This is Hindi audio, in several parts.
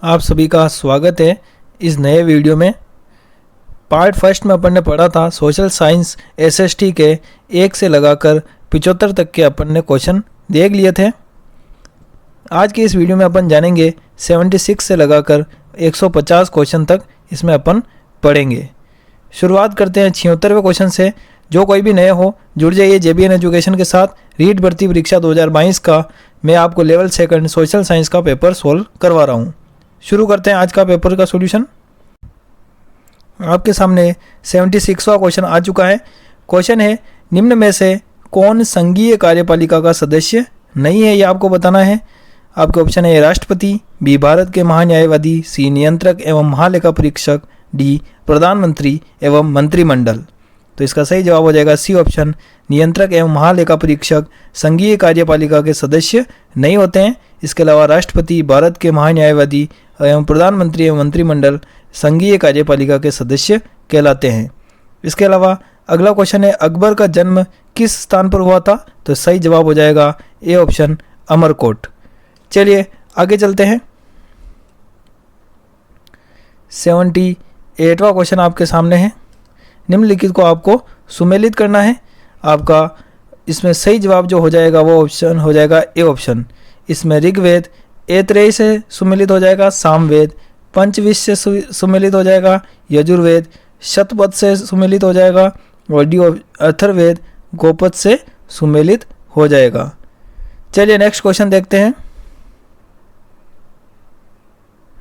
आप सभी का स्वागत है इस नए वीडियो में। पार्ट फर्स्ट में अपन ने पढ़ा था सोशल साइंस एसएसटी के 1 से लगाकर 75 तक के अपन ने क्वेश्चन देख लिए थे। आज की इस वीडियो में अपन जानेंगे 76 से लगाकर 150 क्वेश्चन तक इसमें अपन पढ़ेंगे। शुरुआत करते हैं 76वें क्वेश्चन से। जो कोई भी नए हो जुड़ जाइए JBN एजुकेशन के साथ। रीट भर्ती परीक्षा 2022 का मैं आपको लेवल 2 सोशल साइंस का पेपर सोल्व करवा रहा हूँ। शुरू करते हैं आज का पेपर का सॉल्यूशन। आपके सामने 76वां क्वेश्चन आ चुका है। क्वेश्चन है, निम्न में से कौन संघीय कार्यपालिका का सदस्य नहीं है, ये आपको बताना है। आपके ऑप्शन है राष्ट्रपति, बी भारत के महान्यायवादी, सी नियंत्रक एवं महालेखा परीक्षक, डी प्रधानमंत्री एवं मंत्रिमंडल। तो इसका सही जवाब हो जाएगा सी ऑप्शन, नियंत्रक एवं महालेखा परीक्षक संघीय कार्यपालिका के सदस्य नहीं होते हैं। इसके अलावा राष्ट्रपति, भारत के महान्यायवादी एवं प्रधानमंत्री एवं मंत्रिमंडल संघीय कार्यपालिका के सदस्य कहलाते हैं। इसके अलावा अगला क्वेश्चन है, अकबर का जन्म किस स्थान पर हुआ था? तो सही जवाब हो जाएगा ए ऑप्शन, अमरकोट। चलिए आगे चलते हैं। 78वां क्वेश्चन आपके सामने है। निम्नलिखित को आपको सुमेलित करना है। आपका इसमें सही जवाब जो हो जाएगा वो ऑप्शन हो जाएगा ए ऑप्शन। इसमें ऋग्वेद ऐतरेय से सुमेलित हो जाएगा, सामवेद पंचविश से सुमेलित हो जाएगा, यजुर्वेद शतपथ से सुमेलित हो जाएगा और डी अथर्ववेद गोपद से सुमेलित हो जाएगा। चलिए नेक्स्ट क्वेश्चन देखते हैं।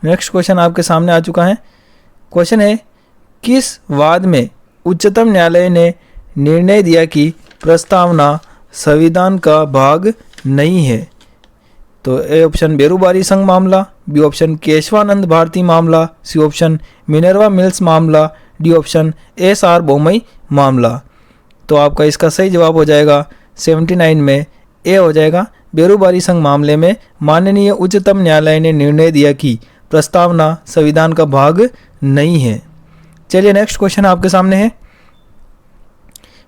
नेक्स्ट क्वेश्चन आपके सामने आ चुका है। क्वेश्चन है, किस वाद में उच्चतम न्यायालय ने निर्णय दिया कि प्रस्तावना संविधान का भाग नहीं है? तो ए ऑप्शन बेरूबारी संघ मामला, बी ऑप्शन केशवानंद भारती मामला, सी ऑप्शन मिनर्वा मिल्स मामला, डी ऑप्शन SR बोमई मामला। तो आपका इसका सही जवाब हो जाएगा 79 में ए हो जाएगा। बेरूबारी संघ मामले में माननीय उच्चतम न्यायालय ने निर्णय दिया कि प्रस्तावना संविधान का भाग नहीं है। चलिए नेक्स्ट क्वेश्चन आपके सामने है।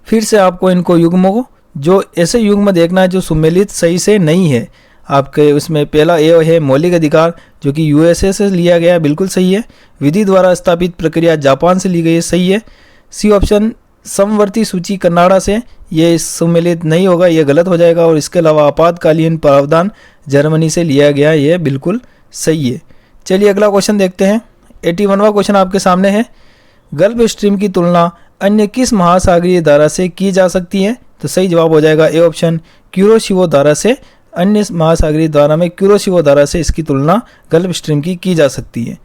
फिर से आपको इनको युग्मों को जो ऐसे युग्म देखना है जो सुमेलित सही से नहीं है। आपके उसमें पहला ए है मौलिक अधिकार, जो कि USA से लिया गया है, बिल्कुल सही है। विधि द्वारा स्थापित प्रक्रिया जापान से ली गई है, सही है। सी ऑप्शन समवर्ती सूची कनाडा से, ये सुमेलित नहीं होगा, ये गलत हो जाएगा। और इसके अलावा आपातकालीन प्रावधान जर्मनी से लिया गया, ये बिल्कुल सही है। चलिए अगला क्वेश्चन देखते हैं। 81वां क्वेश्चन आपके सामने है। गल्फ स्ट्रीम की तुलना अन्य किस महासागरीय धारा से की जा सकती है? तो सही जवाब हो जाएगा ए ऑप्शन, क्यूरोशिवो धारा से। अन्य महासागरीय धारा में क्यूरोशिवो धारा से इसकी तुलना गल्फ स्ट्रीम की जा सकती है।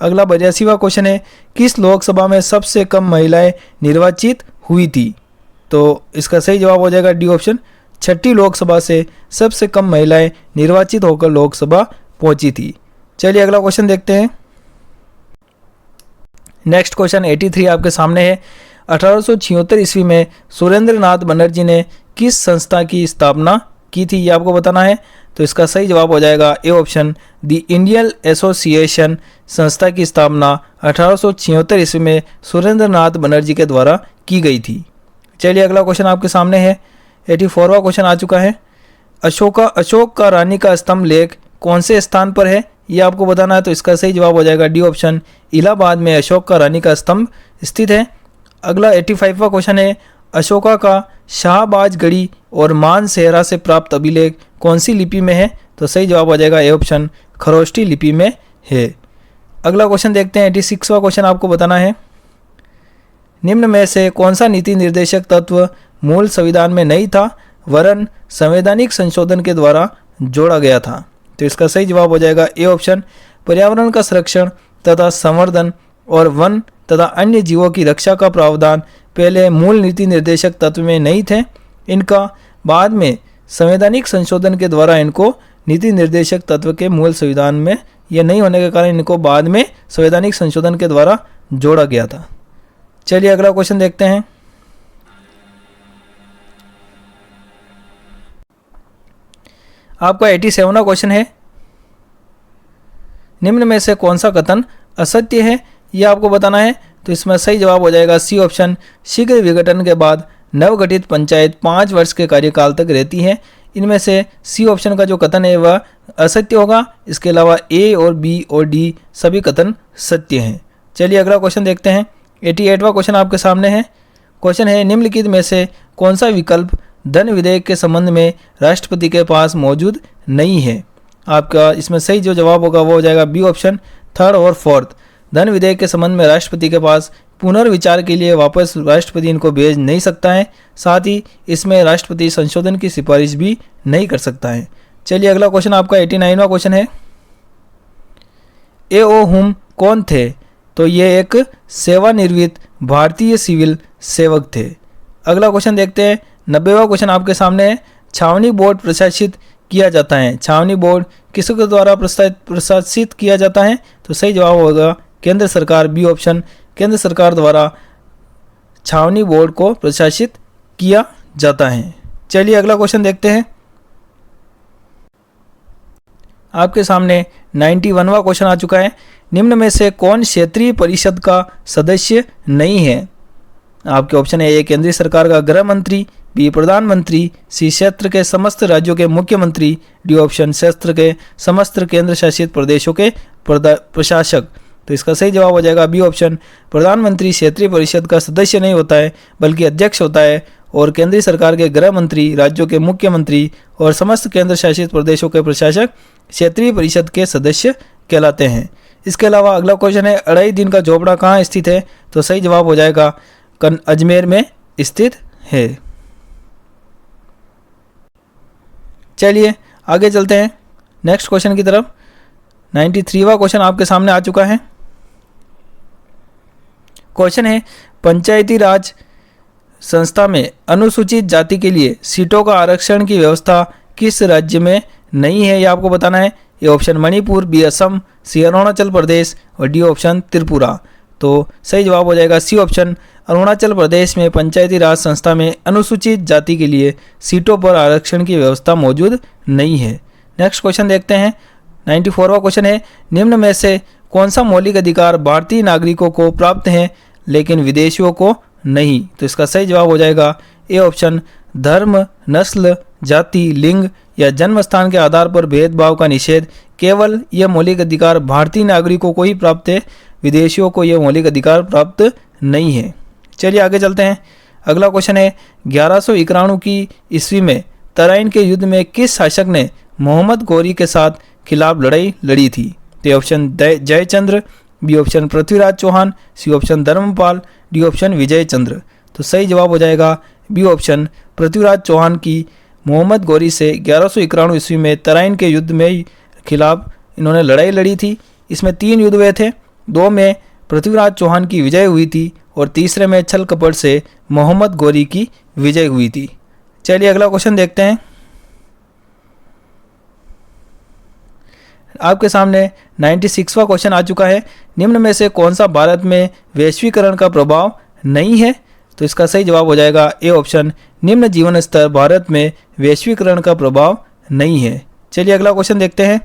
अगला 82वां क्वेश्चन है, किस लोकसभा में सबसे कम महिलाएं निर्वाचित हुई थी? तो इसका सही जवाब हो जाएगा डी ऑप्शन, 6ठी लोकसभा से सबसे कम महिलाएं निर्वाचित होकर लोकसभा पहुंची थी। चलिए अगला क्वेश्चन देखते हैं। नेक्स्ट क्वेश्चन 83 आपके सामने है। 1876 ईस्वी में सुरेंद्र नाथ बनर्जी ने किस संस्था की स्थापना की थी, ये आपको बताना है। तो इसका सही जवाब हो जाएगा A option, the Indian association संस्था की स्थापना 1876 ईस्वी में सुरेंद्र नाथ बनर्जी के द्वारा की गई थी। चलिए अगला क्वेश्चन आपके सामने है। 84वां क्वेश्चन आ चुका है। अशोक का रानी का स्तंभ लेख कौन से स्थान पर है, ये आपको बताना है। तो इसका सही जवाब हो जाएगा डी ऑप्शन, इलाहाबाद में अशोक का रानी का स्तंभ स्थित है। अगला 85वां क्वेश्चन है, अशोका का शाहबाज गढ़ी और मानसेहरा से प्राप्त अभिलेख कौन सी लिपि में है? तो सही जवाब हो जाएगा ए ऑप्शन, खरोष्टी लिपि में है। अगला क्वेश्चन देखते हैं। 86वां क्वेश्चन आपको बताना है। निम्न में से कौन सा नीति निर्देशक तत्व मूल संविधान में नहीं था वरन संवैधानिक संशोधन के द्वारा जोड़ा गया था? तो इसका सही जवाब हो जाएगा ए ऑप्शन, पर्यावरण का संरक्षण तथा संवर्धन और वन तथा अन्य जीवों की रक्षा का प्रावधान पहले मूल नीति निर्देशक तत्व में नहीं थे। इनका बाद में संवैधानिक संशोधन के द्वारा इनको नीति निर्देशक तत्व के मूल संविधान में यह नहीं होने के कारण इनको बाद में संवैधानिक संशोधन के द्वारा जोड़ा गया था। चलिए अगला क्वेश्चन देखते हैं। आपका 87वां क्वेश्चन है। निम्न में से कौन सा कथन असत्य है, यह आपको बताना है। तो इसमें सही जवाब हो जाएगा सी ऑप्शन, शीघ्र विघटन के बाद नवगठित पंचायत 5 वर्ष के कार्यकाल तक रहती है। इनमें से सी ऑप्शन का जो कथन है वह असत्य होगा। इसके अलावा ए और बी और डी सभी कथन सत्य हैं। चलिए अगला क्वेश्चन देखते हैं। 88वां क्वेश्चन आपके सामने है। क्वेश्चन है, निम्नलिखित में से कौन सा विकल्प धन विधेयक के संबंध में राष्ट्रपति के पास मौजूद नहीं है। आपका इसमें सही जो जवाब होगा वो हो जाएगा बी ऑप्शन, थर्ड और फोर्थ। धन विधेयक के संबंध में राष्ट्रपति के पास पुनर्विचार के लिए वापस राष्ट्रपति इनको भेज नहीं सकता है। साथ ही इसमें राष्ट्रपति संशोधन की सिफारिश भी नहीं कर सकता है। चलिए अगला क्वेश्चन आपका 89वां क्वेश्चन है। ए ओ हुम कौन थे? तो ये एक सेवानिवृत्त भारतीय सिविल सेवक थे। अगला क्वेश्चन देखते हैं। 90वां क्वेश्चन आपके सामने है। छावनी बोर्ड प्रशासित किया जाता है। छावनी बोर्ड किसके द्वारा प्रशासित किया जाता है? तो सही जवाब होगा केंद्र सरकार, बी ऑप्शन, केंद्र सरकार द्वारा छावनी बोर्ड को प्रशासित किया जाता है। चलिए अगला क्वेश्चन देखते हैं। आपके सामने 91वां क्वेश्चन आ चुका है। निम्न में से कौन क्षेत्रीय परिषद का सदस्य नहीं है? आपके ऑप्शन है, ए केंद्रीय सरकार का गृह मंत्री, बी प्रधानमंत्री, सी क्षेत्र के समस्त राज्यों के मुख्यमंत्री, डी ऑप्शन क्षेत्र के समस्त केंद्र शासित प्रदेशों के प्रशासक। तो इसका सही जवाब हो जाएगा बी ऑप्शन, प्रधानमंत्री क्षेत्रीय परिषद का सदस्य नहीं होता है बल्कि अध्यक्ष होता है, और केंद्रीय सरकार के गृह मंत्री, राज्यों के मुख्यमंत्री और समस्त केंद्र शासित प्रदेशों के प्रशासक क्षेत्रीय परिषद के सदस्य कहलाते हैं। इसके अलावा अगला क्वेश्चन है, अढ़ाई दिन का झोपड़ा कहाँ स्थित है? तो सही जवाब हो जाएगा अजमेर में स्थित है। चलिए आगे चलते हैं नेक्स्ट क्वेश्चन की तरफ। 93वां क्वेश्चन आपके सामने आ चुका है। क्वेश्चन है, पंचायती राज संस्था में अनुसूचित जाति के लिए सीटों का आरक्षण की व्यवस्था किस राज्य में नहीं है, यह आपको बताना है। A option Manipur, B Assam, C Arunachal Pradesh और डी ऑप्शन त्रिपुरा। तो सही जवाब हो जाएगा सी ऑप्शन, अरुणाचल प्रदेश में पंचायती राज संस्था में अनुसूचित जाति के लिए सीटों पर आरक्षण की व्यवस्था मौजूद नहीं है। नेक्स्ट क्वेश्चन देखते हैं। 94वां क्वेश्चन है, निम्न में से कौन सा मौलिक अधिकार भारतीय नागरिकों को प्राप्त है लेकिन विदेशियों को नहीं? तो इसका सही जवाब हो जाएगा ए ऑप्शन, धर्म, नस्ल, जाति, लिंग या जन्म स्थान के आधार पर भेदभाव का निषेध। केवल यह मौलिक अधिकार भारतीय नागरिकों को ही प्राप्त है, विदेशियों को यह मौलिक अधिकार प्राप्त नहीं है। चलिए आगे चलते हैं। अगला क्वेश्चन है, 1191 की ईस्वी में तराइन के युद्ध में किस शासक ने मोहम्मद गौरी के साथ खिलाफ लड़ाई लड़ी थी? तो option Jaichandra, B option Prithviraj Chauhan, C option Dharmapal, D option Vijay Chandra. तो सही जवाब हो जाएगा बी ऑप्शन, पृथ्वीराज चौहान की मोहम्मद गौरी से 1191 ईस्वी में तराइन के युद्ध में खिलाफ इन्होंने लड़ाई लड़ी थी। इसमें 3 युद्ध हुए थे, 2 में पृथ्वीराज चौहान की विजय हुई थी और तीसरे में छल कपट से मोहम्मद गौरी की विजय हुई थी। चलिए अगला क्वेश्चन देखते हैं। आपके सामने 96वां क्वेश्चन आ चुका है। निम्न में से कौन सा भारत में वैश्वीकरण का प्रभाव नहीं है? तो इसका सही जवाब हो जाएगा ए ऑप्शन, निम्न जीवन स्तर भारत में वैश्वीकरण का प्रभाव नहीं है। चलिए अगला क्वेश्चन देखते हैं।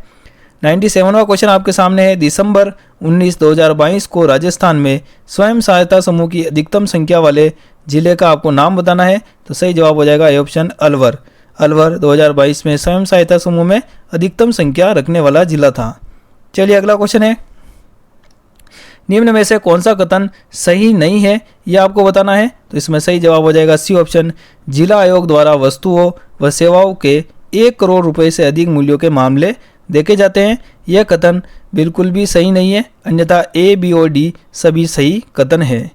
97वां क्वेश्चन आपके सामने है। दिसंबर 19, 2022 को राजस्थान में स्वयं सहायता समूह की अधिकतम संख्या वाले जिले का आपको नाम बताना है। तो सही जवाब हो जाएगा ए ऑप्शन, अलवर। अलवर 2022 में स्वयं सहायता समूह में अधिकतम संख्या रखने वाला जिला था। चलिए अगला क्वेश्चन है, निम्न में से कौन सा कथन सही नहीं है यह आपको बताना है। तो इसमें सही जवाब हो जाएगा सी ऑप्शन, जिला आयोग द्वारा वस्तुओं व सेवाओं के 1 करोड़ रुपए से अधिक मूल्यों के मामले देखे जाते हैं। यह कथन बिल्कुल भी सही नहीं है, अन्यथा ए, बी और डी सभी सही कथन है।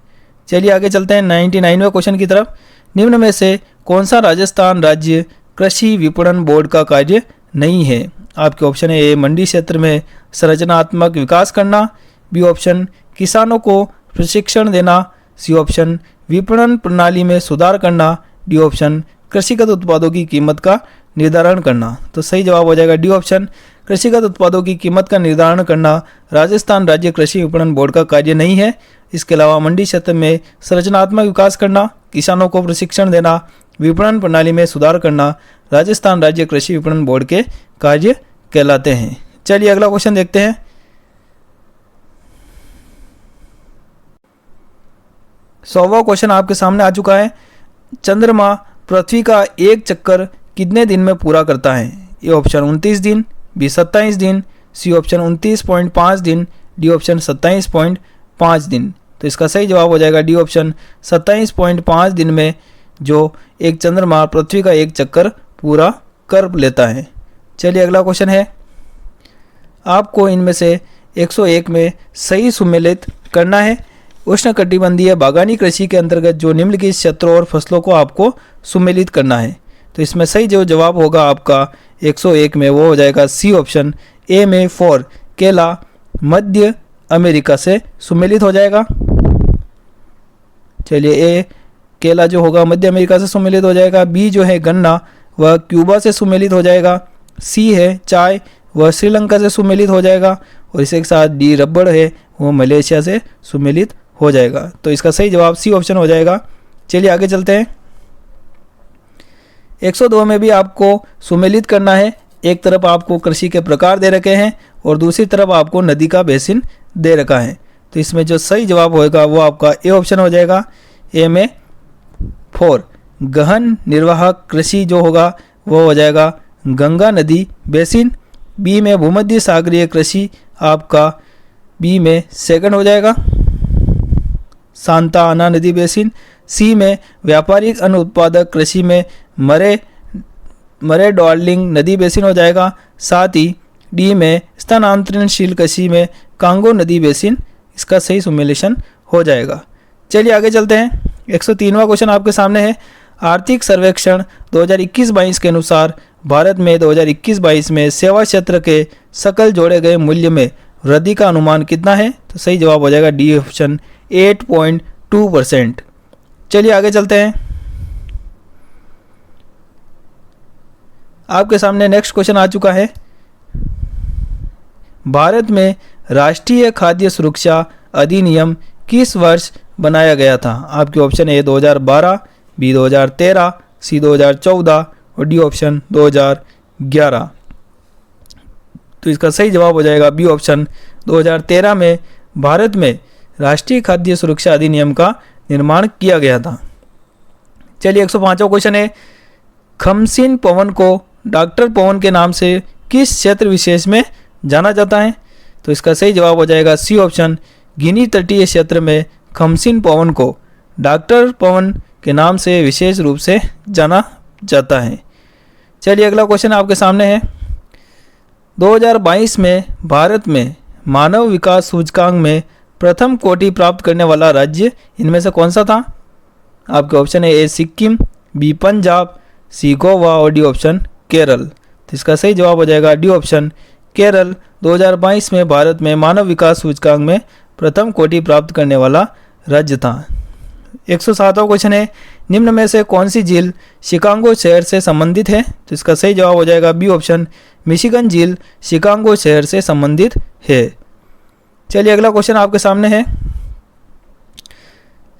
चलिए आगे चलते हैं 99वें क्वेश्चन की तरफ। निम्न में से कौन सा राजस्थान राज्य कृषि विपणन बोर्ड का कार्य नहीं है? आपके ऑप्शन है, ए मंडी क्षेत्र में संरचनात्मक विकास करना, बी ऑप्शन किसानों को प्रशिक्षण देना, सी ऑप्शन विपणन प्रणाली में सुधार करना, डी ऑप्शन कृषिगत उत्पादों की कीमत का निर्धारण करना। तो सही जवाब हो जाएगा डी ऑप्शन, कृषिगत उत्पादों की कीमत का निर्धारण करना राजस्थान राज्य कृषि विपणन बोर्ड का कार्य नहीं है। इसके अलावा मंडी क्षेत्र में संरचनात्मक विकास करना, किसानों को प्रशिक्षण देना, विपणन प्रणाली में सुधार करना राजस्थान राज्य कृषि विपणन बोर्ड के कार्य कहलाते हैं। चलिए अगला क्वेश्चन देखते हैं। 100वां क्वेश्चन आपके सामने आ चुका है। चंद्रमा पृथ्वी का एक चक्कर कितने दिन में पूरा करता है? ए ऑप्शन 29 दिन, बी 27 दिन, सी ऑप्शन 29.5 दिन, डी ऑप्शन 27.5 दिन। तो इसका सही जवाब हो जाएगा डी ऑप्शन 27.5 दिन में जो एक चंद्रमा पृथ्वी का एक चक्कर पूरा कर लेता है। चलिए अगला क्वेश्चन है, आपको इनमें से 101 में सही सुमेलित करना है। उष्णकटिबंधीय बागानी कृषि के अंतर्गत जो निम्नलिखित क्षेत्रों और फसलों को आपको सुमेलित करना है। तो इसमें सही जो जवाब होगा आपका 101 में वो हो जाएगा सी ऑप्शन, ए में फॉर केला मध्य अमेरिका से सुमेलित हो जाएगा। चलिए ए केला जो होगा मध्य अमेरिका से सुमेलित हो जाएगा। बी जो है गन्ना वह क्यूबा से सुमेलित हो जाएगा। सी है चाय वह श्रीलंका से सुमेलित हो जाएगा। और इसी के साथ डी रबड़ है वो मलेशिया से सुमेलित हो जाएगा। तो इसका सही जवाब सी ऑप्शन हो जाएगा। चलिए आगे चलते हैं। 102 में भी आपको सुमेलित करना है। एक तरफ आपको कृषि के प्रकार दे रखे हैं और दूसरी तरफ आपको नदी का बेसिन दे रखा है। तो इसमें जो सही जवाब होगा वो आपका ए ऑप्शन हो जाएगा। ए में फॉर गहन निर्वाहक कृषि जो होगा वो हो जाएगा गंगा नदी बेसिन। बी में भूमध्य सागरीय कृषि आपका बी में सेकंड हो जाएगा सांता आना नदी बेसिन। सी में व्यापारिक अन्न उत्पादक कृषि में मरे डार्लिंग नदी बेसिन हो जाएगा। साथ ही डी में स्थानांतरणशील कृषि में कांगो नदी बेसिन इसका सही सुमेलिशन हो जाएगा। चलिए आगे चलते हैं। 103वां क्वेश्चन आपके सामने है। आर्थिक सर्वेक्षण 2021-22 के अनुसार भारत में 2021-22 में सेवा क्षेत्र के सकल जोड़े गए मूल्य में वृद्धि का अनुमान कितना है? तो सही जवाब हो जाएगा डी ऑप्शन 8.2%। चलिए आगे चलते हैं। आपके सामने नेक्स्ट क्वेश्चन आ चुका है। भारत में राष्ट्रीय खाद्य सुरक्षा अधिनियम किस वर्ष बनाया गया था? आपके ऑप्शन ए 2012, बी 2013, सी 2014 और डी ऑप्शन 2011। तो इसका सही जवाब हो जाएगा बी ऑप्शन 2013 में भारत में राष्ट्रीय खाद्य सुरक्षा अधिनियम का निर्माण किया गया था। चलिए 105वां क्वेश्चन है। खमसिन पवन को डॉक्टर पवन के नाम से किस क्षेत्र विशेष में जाना जाता है? तो इसका सही जवाब हो जाएगा सी ऑप्शन, गिनी तटीय क्षेत्र में खमसिन पवन को डॉक्टर पवन के नाम से विशेष रूप से जाना जाता है। चलिए अगला क्वेश्चन आपके सामने है। 2022 में भारत में मानव विकास सूचकांक में प्रथम कोटि प्राप्त करने वाला राज्य इनमें से कौन सा था? आपके ऑप्शन है ए सिक्किम, बी पंजाब, सी गोवा और डी ऑप्शन केरल। तो इसका सही जवाब हो जाएगा डी ऑप्शन केरल। 2022 में भारत में मानव विकास सूचकांक में प्रथम कोटि प्राप्त करने वाला राज्य था। 107वां क्वेश्चन है। निम्न में से कौन सी झील शिकागो शहर से संबंधित है? तो इसका सही जवाब हो जाएगा बी ऑप्शन, मिशिगन झील शिकागो शहर से संबंधित है। चलिए अगला क्वेश्चन आपके सामने है।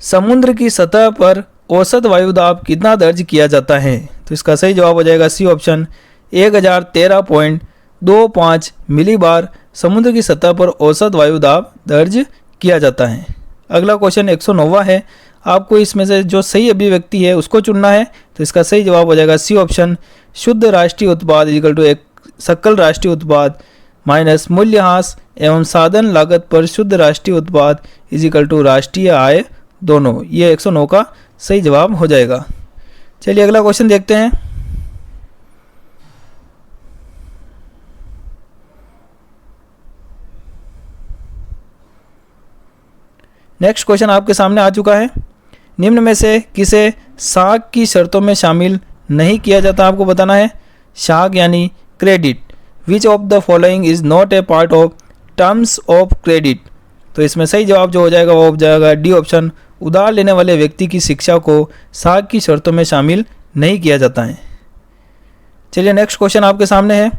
समुद्र की सतह पर औसत वायुदाब कितना दर्ज किया जाता है? तो इसका सही जवाब हो जाएगा सी ऑप्शन, 1013.25 मिलीबार समुद्र की सतह पर औसत वायुदाब दर्ज किया जाता है। अगला क्वेश्चन 109वां है। आपको इसमें से जो सही अभिव्यक्ति है उसको चुनना है। तो इसका सही जवाब हो जाएगा सी ऑप्शन, शुद्ध राष्ट्रीय उत्पाद इक्वल टू एक सकल राष्ट्रीय उत्पाद माइनस मूल्यह्रास एवं साधन लागत पर शुद्ध राष्ट्रीय उत्पाद इक्वल टू राष्ट्रीय आय दोनों। ये 109 का सही जवाब हो जाएगा। चलिए अगला क्वेश्चन देखते हैं। नेक्स्ट क्वेश्चन आपके सामने आ चुका है। निम्न में से किसे साख की शर्तों में शामिल नहीं किया जाता आपको बताना है। साख यानी credit. Which of the following is not a part of terms of credit. तो इसमें सही जवाब जो हो जाएगा वो हो जाएगा डी ऑप्शन, उधार लेने वाले व्यक्ति की शिक्षा को साख की शर्तों में शामिल नहीं किया जाता है। चलिए नेक्स्ट क्वेश्चन आपके सामने है।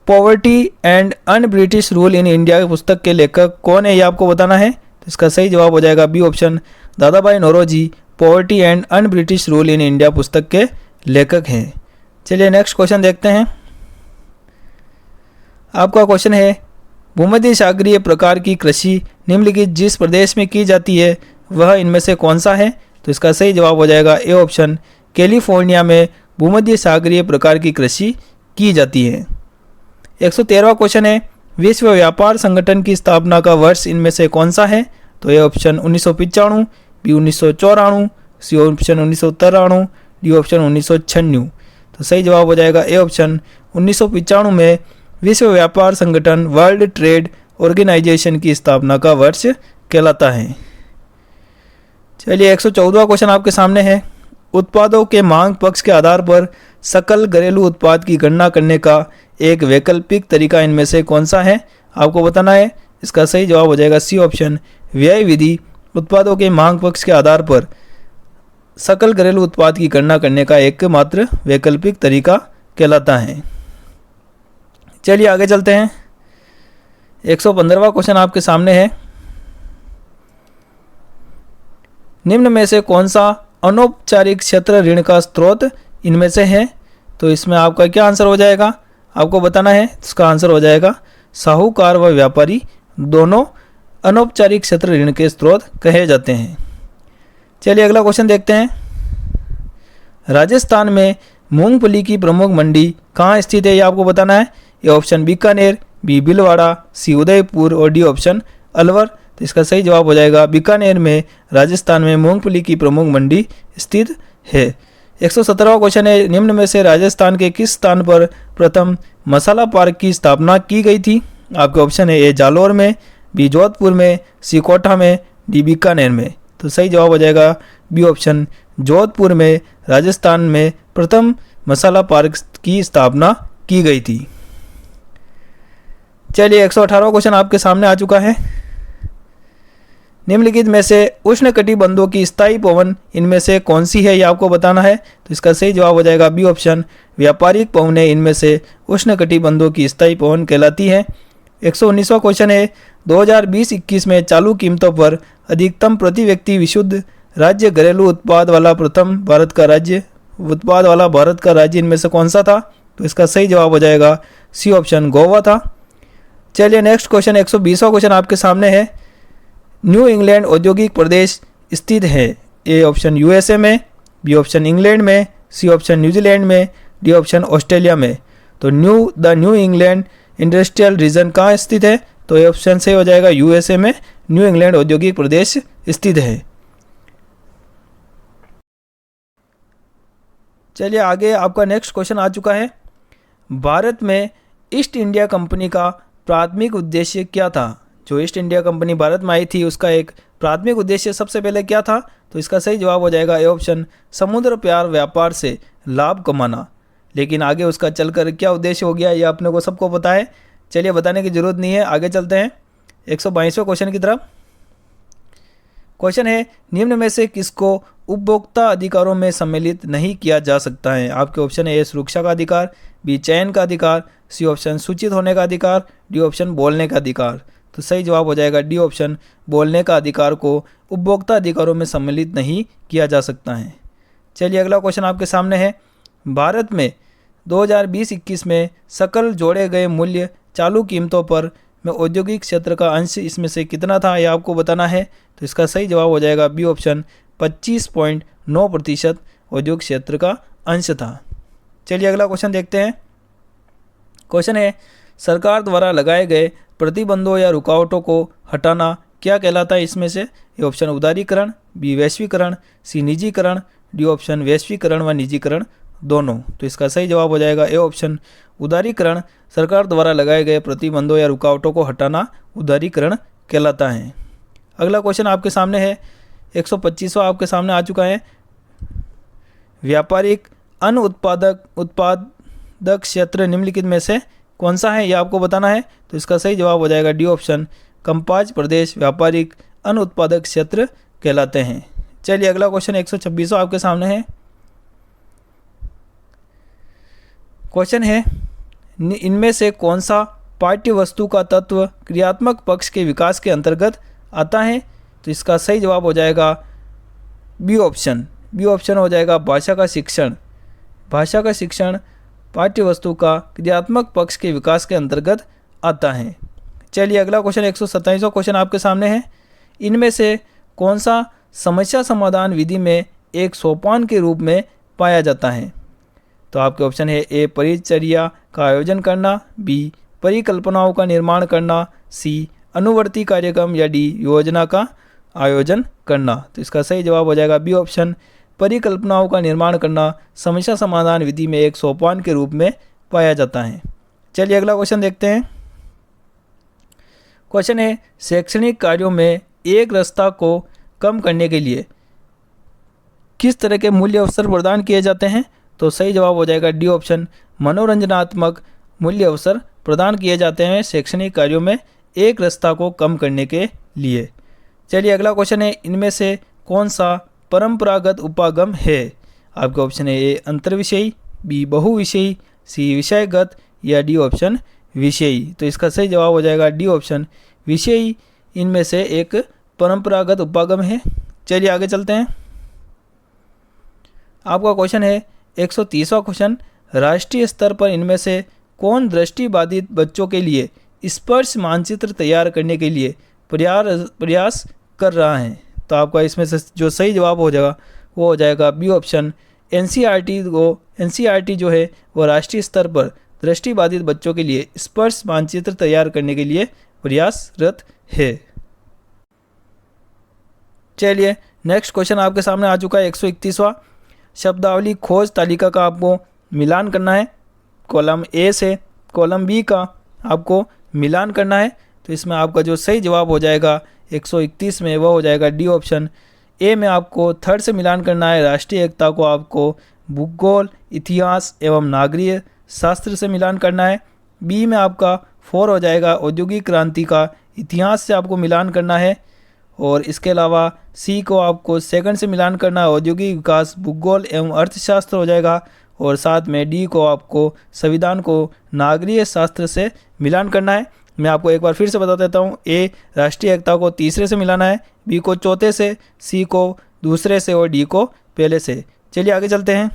Poverty and un British rule in India पुस्तक के लेखक कौन है ये आपको बताना है। तो इसका सही जवाब हो जाएगा B option, Dadabhai Naoroji poverty and un British rule in India पुस्तक के लेखक हैं। चलिए नेक्स्ट क्वेश्चन देखते हैं। आपका क्वेश्चन है, भूमध्य सागरीय प्रकार की कृषि निम्नलिखित जिस प्रदेश में की जाती है वह इनमें से कौन सा है। तो इसका सही जवाब हो जाएगा ए ऑप्शन, कैलिफोर्निया में भूमध्य सागरीय प्रकार की कृषि की जाती है। 113वां क्वेश्चन है, विश्व व्यापार संगठन की स्थापना का वर्ष इनमें से कौन सा है? तो A option 1995, B 1994, C option 1993, D option 1996। तो सही जवाब हो जाएगा ए ऑप्शन 1995 में विश्व व्यापार संगठन वर्ल्ड ट्रेड ऑर्गेनाइजेशन की स्थापना का वर्ष कहलाता है। चलिए 114वां क्वेश्चन आपके सामने है, उत्पादों के मांग पक्ष के आधार पर सकल घरेलू उत्पाद की गणना करने का एक वैकल्पिक तरीका इनमें से कौन सा है? आपको बताना है। इसका सही जवाब हो जाएगा सी ऑप्शन व्यय विधि उत्पादों के मांग पक्ष के आधार पर सकल घरेलू उत्पाद की गणना करने का एकमात्र वैकल्पिक तरीका कहलाता है। चलिए आगे चलते हैं। 115वां क्वेश्चन आपके सामने है, निम्न में से कौन सा अनौपचारिक क्षेत्र ऋण का स्रोत इनमें से है? तो इसमें आपका क्या आंसर हो जाएगा? आपको बताना है। इसका आंसर हो जाएगा साहूकार व व्यापारी दोनों अनौपचारिक क्षेत्र ऋण के स्रोत कहे जाते हैं। चलिए अगला क्वेश्चन देखते हैं। राजस्थान में मूंगफली की प्रमुख मंडी कहाँ स्थित है? ये आपको बताना है। ये ऑप्शन बीकानेर, बी भीलवाड़ा, सी उदयपुर और डी ऑप्शन अलवर। तो इसका सही जवाब हो जाएगा बीकानेर में राजस्थान में मूंगफली की प्रमुख मंडी स्थित है। 117वां क्वेश्चन है, निम्न में से राजस्थान के किस स्थान पर प्रथम मसाला पार्क की स्थापना की गई थी? आपके ऑप्शन है ए जालोर में, बी जोधपुर में, सी कोटा में, डी बीकानेर में। तो सही जवाब हो जाएगा बी ऑप्शन जोधपुर में राजस्थान में प्रथम मसाला पार्क की स्थापना की गई थी। चलिए 118वां क्वेश्चन आपके सामने आ चुका है, निम्नलिखित में से उष्णकटिबंधों की स्थायी पवन इनमें से कौन सी है? ये आपको बताना है। तो इसका सही जवाब हो जाएगा बी ऑप्शन व्यापारिक पवनें इनमें से उष्णकटिबंधों की स्थायी पवन कहलाती है। 119वां क्वेश्चन है, 2020-21 में चालू कीमतों पर अधिकतम प्रति व्यक्ति विशुद्ध राज्य घरेलू उत्पाद वाला भारत का राज्य इनमें से कौन सा था? तो इसका सही जवाब हो जाएगा सी ऑप्शन गोवा था। चलिए नेक्स्ट क्वेश्चन 120वां क्वेश्चन आपके सामने है, न्यू इंग्लैंड औद्योगिक प्रदेश स्थित है? ए ऑप्शन यूएसए में, बी ऑप्शन इंग्लैंड में, सी ऑप्शन न्यूजीलैंड में, डी ऑप्शन ऑस्ट्रेलिया में। तो न्यू इंग्लैंड इंडस्ट्रियल रीजन कहाँ स्थित है? तो ये ऑप्शन सही हो जाएगा यूएसए में न्यू इंग्लैंड औद्योगिक प्रदेश स्थित है। चलिए आगे आपका नेक्स्ट क्वेश्चन आ चुका है, भारत में ईस्ट इंडिया कंपनी का प्राथमिक उद्देश्य क्या था? जो ईस्ट इंडिया कंपनी भारत में आई थी उसका एक प्राथमिक उद्देश्य सबसे पहले क्या था? तो इसका सही जवाब हो जाएगा ए ऑप्शन समुद्र पार व्यापार से लाभ कमाना। लेकिन आगे उसका चलकर क्या उद्देश्य हो गया ये अपने को सबको पता है। चलिए बताने की जरूरत नहीं है, आगे चलते हैं 122वें क्वेश्चन की तरफ। क्वेश्चन है, निम्न में से किसको उपभोक्ता अधिकारों में सम्मिलित नहीं किया जा सकता है? आपके ऑप्शन है ए सुरक्षा का अधिकार, बी चयन का अधिकार, सी ऑप्शन सूचित होने का अधिकार, डी ऑप्शन बोलने का अधिकार। तो सही जवाब हो जाएगा डी ऑप्शन बोलने का अधिकार को उपभोक्ता अधिकारों में सम्मिलित नहीं किया जा सकता है। चलिए अगला क्वेश्चन आपके सामने है, भारत में 2020-21 में सकल जोड़े गए मूल्य चालू कीमतों पर में औद्योगिक क्षेत्र का अंश इसमें से कितना था? यह आपको बताना है। तो इसका सही जवाब हो जाएगा बी ऑप्शन 25.9% औद्योगिक क्षेत्र का अंश था। चलिए अगला क्वेश्चन देखते हैं। क्वेश्चन है, सरकार द्वारा लगाए गए प्रतिबंधों या रुकावटों को हटाना क्या कहलाता है? इसमें से ए ऑप्शन उदारीकरण, बी वैश्वीकरण, सी निजीकरण, डी ऑप्शन वैश्वीकरण व निजीकरण दोनों। तो इसका सही जवाब हो जाएगा ए ऑप्शन उदारीकरण। सरकार द्वारा लगाए गए प्रतिबंधों या रुकावटों को हटाना उदारीकरण कहलाता है। अगला क्वेश्चन आपके सामने है, 125वां आपके सामने आ चुका है, व्यापारिक उत्पादक क्षेत्र निम्नलिखित में से कौन सा है? यह आपको बताना है। तो इसका सही जवाब हो जाएगा डी ऑप्शन कंपाज प्रदेश व्यापारिक अनुत्पादक क्षेत्र कहलाते हैं। चलिए अगला क्वेश्चन 126वां आपके सामने है। क्वेश्चन है, इनमें से कौन सा पाठ्य वस्तु का तत्व क्रियात्मक पक्ष के विकास के अंतर्गत आता है? तो इसका सही जवाब हो जाएगा बी ऑप्शन हो जाएगा भाषा का शिक्षण। भाषा का शिक्षण पाठ्य वस्तु का क्रियात्मक पक्ष के विकास के अंतर्गत आता है। चलिए अगला क्वेश्चन 127वां क्वेश्चन आपके सामने है, इनमें से कौन सा समस्या समाधान विधि में एक सोपान के रूप में पाया जाता है? तो आपके ऑप्शन है ए परिचर्या का आयोजन करना, बी परिकल्पनाओं का निर्माण करना, सी अनुवर्ती कार्यक्रम या डी योजना का आयोजन करना। तो इसका सही जवाब हो जाएगा बी ऑप्शन, परिकल्पनाओं का निर्माण करना समस्या समाधान विधि में एक सोपान के रूप में पाया जाता है। चलिए अगला क्वेश्चन देखते हैं। क्वेश्चन है शैक्षणिक कार्यों में एक रास्ता को कम करने के लिए किस तरह के मूल्य अवसर प्रदान किए जाते हैं। तो सही जवाब हो जाएगा डी ऑप्शन, मनोरंजनात्मक मूल्य अवसर प्रदान किए जाते हैं शैक्षणिक कार्यों में एक रास्ता को कम करने के लिए। चलिए अगला क्वेश्चन है, इनमें से कौन सा परंपरागत उपागम है। आपके ऑप्शन है ए अंतर्विषयी, बी बहुविषयी, सी विषयगत या डी ऑप्शन विषयी। तो इसका सही जवाब हो जाएगा डी ऑप्शन विषयी, इनमें से एक परंपरागत उपागम है। चलिए आगे चलते हैं। आपका क्वेश्चन है 130वां क्वेश्चन, राष्ट्रीय स्तर पर इनमें से कौन दृष्टिबाधित बच्चों के लिए स्पर्श मानचित्र तैयार करने के लिए प्रयास कर रहा है। तो आपका इसमें से जो सही जवाब हो जाएगा वो हो जाएगा बी ऑप्शन, एनसीईआरटी जो है वो राष्ट्रीय स्तर पर दृष्टिबाधित बच्चों के लिए स्पर्श मानचित्र तैयार करने के लिए प्रयासरत है। चलिए नेक्स्ट क्वेश्चन आपके सामने आ चुका है 131वां, शब्दावली खोज तालिका का आपको मिलान करना है। कॉलम ए से कॉलम बी का आपको मिलान करना है। तो इसमें आपका जो सही जवाब हो जाएगा 131 में वह हो जाएगा डी ऑप्शन। ए में आपको थर्ड से मिलान करना है, राष्ट्रीय एकता को आपको भूगोल, इतिहास एवं नागरिक शास्त्र से मिलान करना है। बी में आपका 4 हो जाएगा, औद्योगिक क्रांति का इतिहास से आपको मिलान करना है। और इसके अलावा सी को आपको सेकंड से मिलान करना है, औद्योगिक विकास, भूगोल एवं अर्थशास्त्र हो जाएगा। और साथ में डी को आपको संविधान को नागरिक शास्त्र से मिलान करना है। मैं आपको एक बार फिर से बता देता हूँ, ए राष्ट्रीय एकता को तीसरे से मिलाना है, बी को चौथे से, सी को दूसरे से और डी को पहले से। चलिए आगे चलते हैं।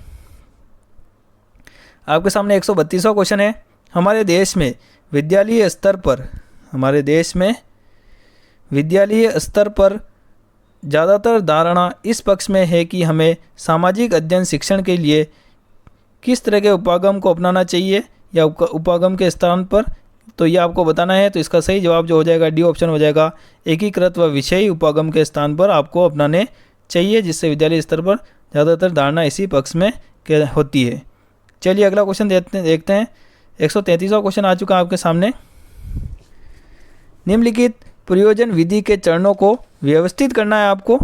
आपके सामने 132वां क्वेश्चन है, हमारे देश में विद्यालय स्तर पर ज़्यादातर धारणा इस पक्ष में है कि हमें सामाजिक अध्ययन शिक्षण के लिए किस तरह के उपागम को अपनाना चाहिए या उपागम के स्थान पर, तो ये आपको बताना है। तो इसका सही जवाब जो हो जाएगा डी ऑप्शन हो जाएगा, एकीकृत व विषयी उपागम के स्थान पर आपको अपनाने चाहिए, जिससे विद्यालय स्तर पर ज़्यादातर धारणा इसी पक्ष में होती है। चलिए अगला क्वेश्चन देखते हैं। 133वां क्वेश्चन आ चुका है आपके सामने, निम्नलिखित प्रयोजन विधि के चरणों को व्यवस्थित करना है आपको।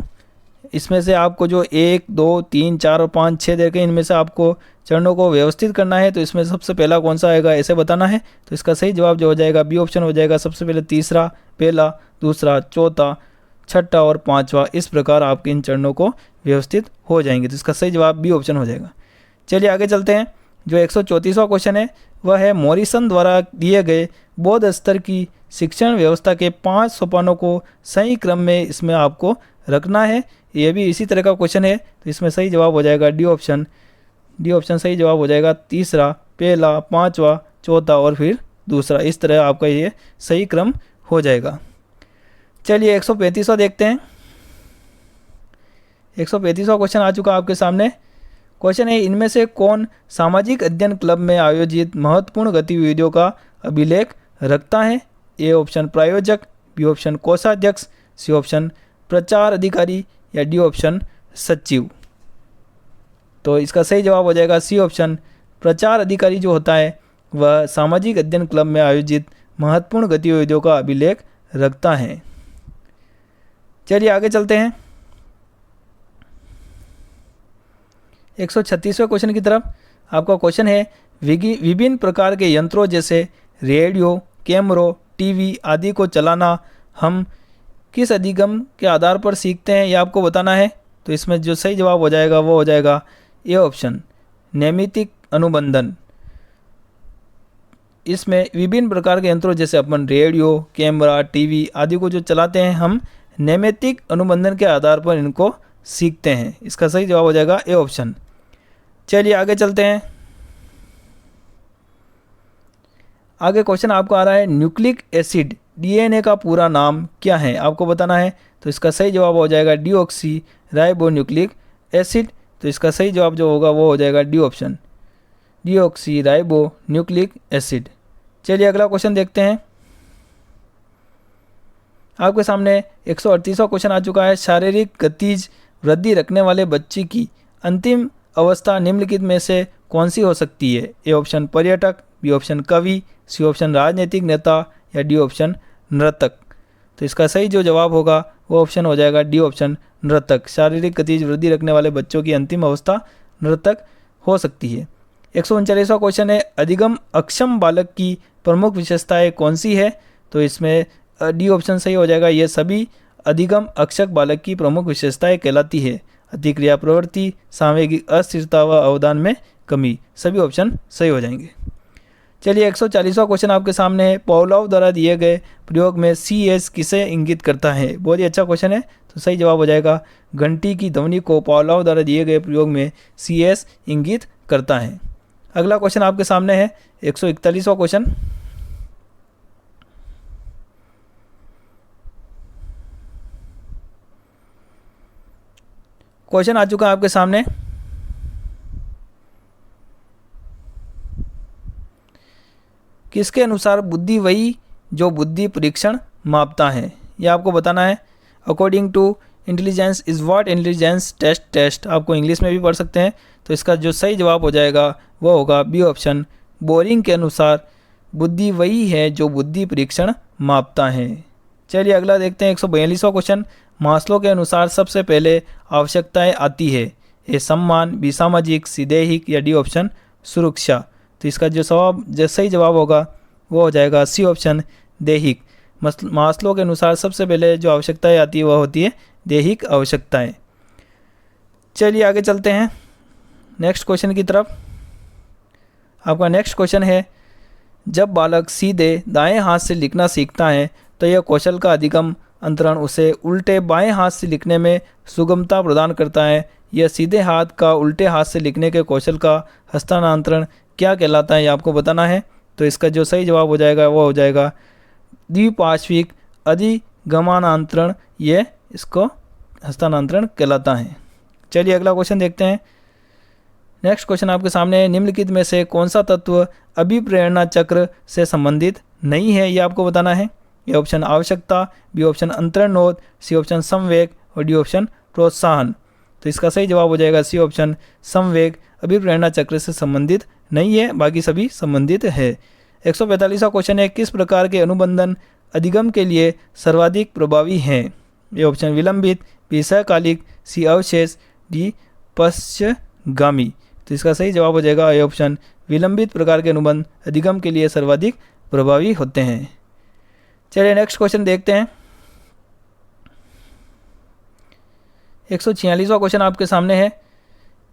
इसमें से आपको जो 1, 2, 3, 4 और 5, 6 दे के इनमें से आपको चरणों को व्यवस्थित करना है। तो इसमें सबसे पहला कौन सा आएगा ऐसे बताना है। तो इसका सही जवाब जो हो जाएगा बी ऑप्शन हो जाएगा, सबसे पहले तीसरा, पहला, दूसरा, चौथा, छठा और पांचवा। इस प्रकार आपके इन चरणों को व्यवस्थित हो जाएंगे। तो इसका सही जवाब बी ऑप्शन हो जाएगा। चलिए आगे चलते हैं। जो 134वां क्वेश्चन है वह है, मॉरिसन द्वारा दिए गए बौद्ध स्तर की शिक्षण व्यवस्था के 5 सोपानों को सही क्रम में इसमें आपको रखना है। ये भी इसी तरह का क्वेश्चन है। तो इसमें सही जवाब हो जाएगा डी ऑप्शन सही जवाब हो जाएगा, तीसरा, पहला, पांचवा, चौथा और फिर दूसरा। इस तरह आपका ये सही क्रम हो जाएगा। चलिए 135वां देखते हैं। 135वां क्वेश्चन आ चुका आपके सामने। क्वेश्चन है, इनमें से कौन सामाजिक अध्ययन क्लब में आयोजित महत्वपूर्ण गतिविधियों का अभिलेख रखता है। ए ऑप्शन प्रायोजक, बी ऑप्शन कोषाध्यक्ष, सी ऑप्शन प्रचार अधिकारी या डी ऑप्शन सचिव। तो इसका सही जवाब हो जाएगा सी ऑप्शन, प्रचार अधिकारी जो होता है वह सामाजिक अध्ययन क्लब में आयोजित महत्वपूर्ण गतिविधियों का अभिलेख रखता है। चलिए आगे चलते हैं 136वें क्वेश्चन की तरफ। आपका क्वेश्चन है, विभिन्न प्रकार के यंत्रों जैसे रेडियो, कैमरों, टीवी आदि को चलाना हम किस अधिगम के आधार पर सीखते हैं, यह आपको बताना है। तो इसमें जो सही जवाब हो जाएगा वो हो जाएगा ए ऑप्शन, नैमित्तिक अनुबंधन। इसमें विभिन्न प्रकार के यंत्रों जैसे अपन रेडियो, कैमरा, टीवी आदि को जो चलाते हैं हम नैमित्तिक अनुबंधन के आधार पर इनको सीखते हैं। इसका सही जवाब हो जाएगा ए ऑप्शन। चलिए आगे चलते हैं। आगे क्वेश्चन आपको आ रहा है, न्यूक्लिक एसिड डीएनए का पूरा नाम क्या है, आपको बताना है। तो इसका सही जवाब हो जाएगा डीऑक्सी राइबोन्यूक्लिक एसिड। तो इसका सही जवाब जो होगा वो हो जाएगा D option. Deoxy ribo nucleic acid. चलिए अगला क्वेश्चन देखते हैं। आपके सामने 138वां क्वेश्चन आ चुका है। शारीरिक गतिज वृद्धि रखने वाले बच्चे की अंतिम अवस्था निम्नलिखित में से कौन सी हो सकती है? ए ऑप्शन पर्यटक, बी ऑप्शन कवि, सी ऑप्शन राजनीतिक नेता या डी ऑप्शन नर्तक। तो इसका सही जो जवाब होगा वो ऑप्शन हो जाएगा डी ऑप्शन नर्तक। शारीरिक गतिज वृद्धि रखने वाले बच्चों की अंतिम अवस्था नर्तक हो सकती है। 139वां क्वेश्चन है, अधिगम अक्षम बालक की प्रमुख विशेषताएं कौन सी है? तो इसमें डी ऑप्शन सही हो जाएगा। ये सभी अधिगम अक्षम बालक की प्रमुख विशेषताएं कहलाती है। अतिक्रिया प्रवृत्ति, सामयिक अस्थिरता व अवधान में कमी, सभी ऑप्शन सही हो जाएंगे। चलिए 140वां क्वेश्चन आपके सामने है। पावलोव द्वारा दिए गए प्रयोग में CS किसे इंगित करता है? बहुत ही अच्छा क्वेश्चन है। तो सही जवाब हो जाएगा घंटी की ध्वनि को पावलोव द्वारा दिए गए प्रयोग में CS इंगित करता है। अगला क्वेश्चन आपके सामने है 141वां क्वेश्चन। क्वेश्चन आ चुका है आपके सामने। किसके अनुसार बुद्धि वही जो बुद्धि परीक्षण मापता है? ये आपको बताना है। According to intelligence is what intelligence test आपको इंग्लिश में भी पढ़ सकते हैं। तो इसका जो सही जवाब हो जाएगा वो होगा बी ऑप्शन। बोरिंग के अनुसार बुद्धि वही है जो बुद्धि परीक्षण मापता है। चलिए अगला देखते हैं 142वां क्वेश्चन। मास्लो के अनुसार सबसे पहले आवश्यकताएं आती है? ए सम्मान, बी सामाजिक, सी दैहिक या डी ऑप्शन सुरक्षा। तो इसका जो सही जवाब होगा वो हो जाएगा सी ऑप्शन दैहिक। मास्लो के अनुसार सबसे पहले जो आवश्यकताएं आती है वह होती है दैहिक आवश्यकताएं। चलिए आगे चलते हैं नेक्स्ट क्वेश्चन की तरफ। आपका नेक्स्ट क्वेश्चन है, जब बालक सीधे दाएं हाथ से लिखना सीखता है तो यह कौशल का अधिगम अंतरण उसे उल्टे बाएं हाथ से लिखने में सुगमता प्रदान करता है। यह सीधे हाथ का उल्टे हाथ से लिखने के कौशल का हस्तांतरण क्या कहलाता है? ये आपको बताना है। तो इसका जो सही जवाब हो जाएगा वो हो जाएगा द्विपार्श्विक अधिगमनांतरण, ये इसको हस्तांतरण कहलाता है। चलिए अगला क्वेश्चन देखते हैं। नेक्स्ट क्वेश्चन आपके सामने है, निम्नलिखित में से कौन सा तत्व अभिप्रेरणा चक्र से संबंधित नहीं है? ये आपको बताना है। ये ऑप्शन आवश्यकता, बी ऑप्शन अंतर्निरोध, सी ऑप्शन संवेग और डी ऑप्शन प्रोत्साहन। तो इसका सही जवाब हो जाएगा सी ऑप्शन संवेग। अभिप्रेरणा चक्र से संबंधित नहीं है, बाकी सभी संबंधित है। 145वां क्वेश्चन है, किस प्रकार के अनुबंधन अधिगम के लिए सर्वाधिक प्रभावी हैं? ये ऑप्शन विलंबित, बी सहकालिक, सी अवशेष, डी पश्चगामी। तो इसका सही जवाब हो जाएगा ये ऑप्शन विलंबित प्रकार के अनुबंध अधिगम के लिए सर्वाधिक प्रभावी होते हैं। चलिए नेक्स्ट क्वेश्चन देखते हैं। 146वां क्वेश्चन आपके सामने है,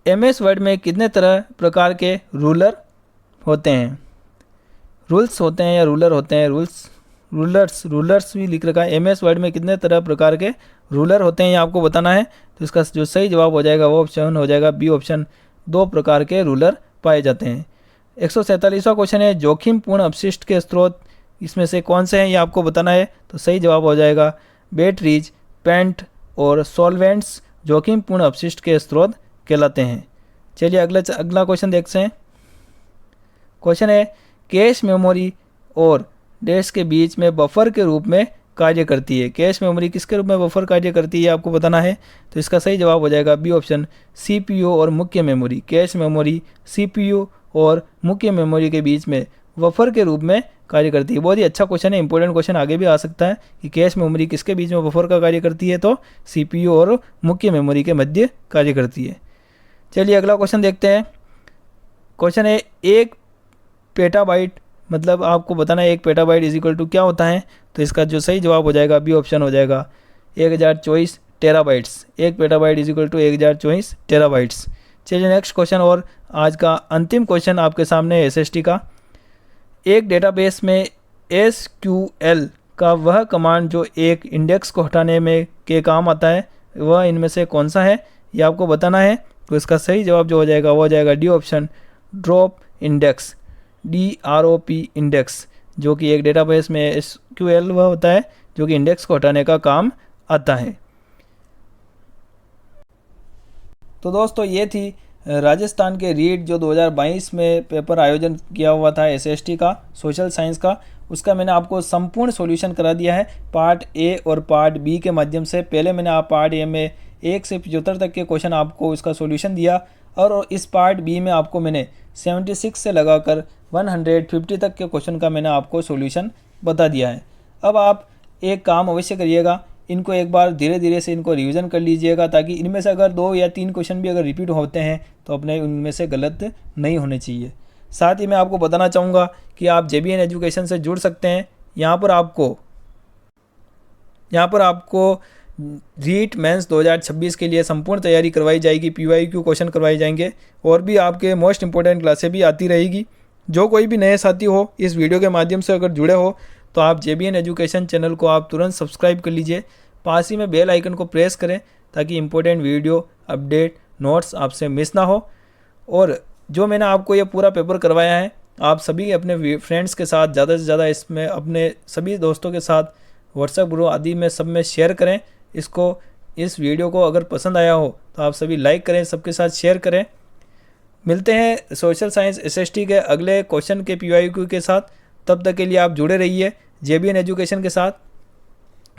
MS वर्ड में कितने तरह प्रकार के रूलर होते हैं? रूल्स होते हैं या रूलर होते हैं? रूलर्स भी लिख रखा है। MS वर्ड में कितने तरह प्रकार के रूलर होते हैं ये आपको बताना है। तो इसका जो सही जवाब हो जाएगा वो ऑप्शन हो जाएगा बी ऑप्शन, 2 प्रकार के रूलर पाए जाते हैं। 147वां क्वेश्चन है, जोखिमपूर्ण अपशिष्ट के स्रोत इसमें से कौन से हैं ये आपको बताना है। तो सही जवाब हो जाएगा बैटरीज, पेंट और सॉल्वेंट्स जोखिमपूर्ण अपशिष्ट के स्रोत कहलाते हैं। चलिए अगला क्वेश्चन देखते हैं। क्वेश्चन है, कैश मेमोरी और डैश के बीच में बफर के रूप में कार्य करती है? कैश मेमोरी किसके रूप में बफर कार्य करती है आपको बताना है। तो इसका सही जवाब हो जाएगा बी ऑप्शन CPU और मुख्य मेमोरी। कैश मेमोरी CPU और मुख्य मेमोरी के बीच में बफर के रूप में कार्य करती है। बहुत ही अच्छा क्वेश्चन है, इंपॉर्टेंट क्वेश्चन आगे भी आ सकता है कि कैश मेमोरी किसके बीच में बफर का कार्य करती है? तो CPU और मुख्य मेमोरी के मध्य कार्य करती है। चलिए अगला क्वेश्चन देखते हैं। क्वेश्चन है, 1 पेटाबाइट मतलब आपको बताना है 1 पेटाबाइट इज इक्वल टू क्या होता है। तो इसका जो सही जवाब हो जाएगा बी ऑप्शन हो जाएगा 1024 terabytes. 1 petabyte is equal to 1024 terabytes. चलिए नेक्स्ट क्वेश्चन और आज का अंतिम क्वेश्चन आपके सामने है SST का। एक डेटाबेस में SQL का वह कमांड जो एक इंडेक्स को हटाने में के काम आता है वह इनमें से कौन सा है ये आपको बताना है। तो इसका सही जवाब जो हो जाएगा वो हो जाएगा D option, drop index, DROP index, जो कि एक डेटाबेस में SQL वह होता है जो कि इंडेक्स को हटाने का काम आता है। तो दोस्तों ये थी राजस्थान के रीट जो 2022 में पेपर आयोजन किया हुआ था एसएसटी का, सोशल साइंस का, उसका मैंने आपको संपूर्ण सॉल्यूशन करा दिया है पार्ट ए और पार्ट बी के माध्यम से। पहले मैंने आप पार्ट ए में 1 से 75 तक के क्वेश्चन आपको इसका सॉल्यूशन दिया, और इस पार्ट बी में आपको मैंने 76 से लगाकर 150 तक के क्वेश्चन का मैंने आपको सॉल्यूशन बता दिया है। अब आप एक काम अवश्य करिएगा, इनको एक बार धीरे धीरे से इनको रिवीजन कर लीजिएगा, ताकि इनमें से अगर 2 या 3 क्वेश्चन भी अगर रिपीट होते हैं तो अपने उनमें से गलत नहीं होने चाहिए। साथ ही मैं आपको बताना चाहूँगा कि आप JBN एजुकेशन से जुड़ सकते हैं। यहाँ पर आपको रीट मेंस 2026 के लिए संपूर्ण तैयारी करवाई जाएगी, PYQ क्वेश्चन करवाए जाएंगे, और भी आपके मोस्ट इंपॉर्टेंट क्लासें भी आती रहेगी। जो कोई भी नए साथी हो इस वीडियो के माध्यम से अगर जुड़े हो तो आप JBN एजुकेशन चैनल को आप तुरंत सब्सक्राइब कर लीजिए, पास ही में बेल आइकन को प्रेस करें ताकि इंपॉर्टेंट वीडियो, अपडेट, नोट्स आपसे मिस ना हो। और जो मैंने आपको ये पूरा पेपर करवाया है, आप सभी अपने फ्रेंड्स के साथ ज़्यादा से ज़्यादा इसमें अपने सभी दोस्तों के साथ व्हाट्सएप ग्रुप आदि में सब में शेयर करें। इस वीडियो को अगर पसंद आया हो तो आप सभी लाइक करें, सबके साथ शेयर करें। मिलते हैं सोशल साइंस SST के अगले क्वेश्चन के PYQ के साथ। तब तक के लिए आप जुड़े रहिए JBN एजुकेशन के साथ।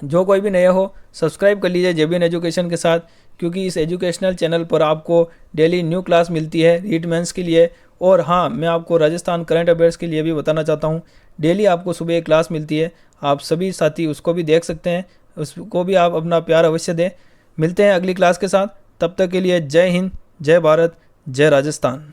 जो कोई भी नया हो सब्सक्राइब कर लीजिए JBN एजुकेशन के साथ, क्योंकि इस एजुकेशनल चैनल पर आपको डेली न्यू क्लास मिलती है रीट मेंस के लिए। और हाँ, मैं आपको राजस्थान करंट अफेयर्स के लिए भी बताना चाहता हूँ, डेली आपको सुबह एक क्लास मिलती है, आप सभी साथी उसको भी देख सकते हैं, उसको भी आप अपना प्यार अवश्य दें। मिलते हैं अगली क्लास के साथ, तब तक के लिए जय हिंद, जय भारत, जय राजस्थान।